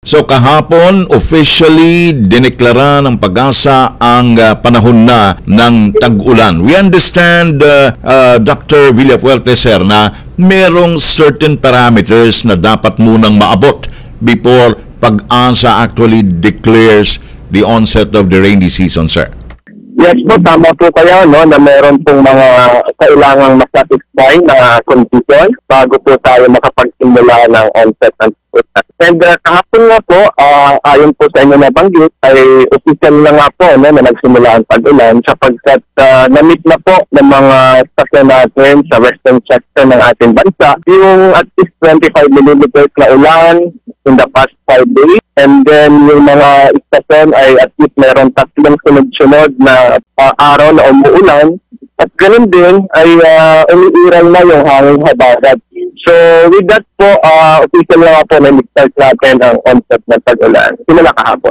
So kahapon, officially dineklara ng Pag-asa ang panahon na ng tag-ulan. We understand, Dr. Villafuerte, sir, na merong certain parameters na dapat munang maabot before Pag-asa actually declares the onset of the rainy season, sir. Yes po, tama po kayo, no, na meron pong mga kailangang masatisfy na condition bago po tayo makapagsimula ng onset ng pag-ulan. And kahapon nga po, ayon po sa inyo nabanggit, ay official na nga po, no, na nagsimula ang pag-ulan sapagkat na-meet na po ng mga stasyon natin sa western sector ng ating bansa yung at least 25 millimeters na ulan in the past 5 days. And then yung mga istasyon ay at least meron 3 sunod-sunod na araw na umuulan. At ganun din ay umiiral na yung hanging habagat. So with that po, official na nga po na nag-start natin ang onset ng pag-ulan. Simula kahapon.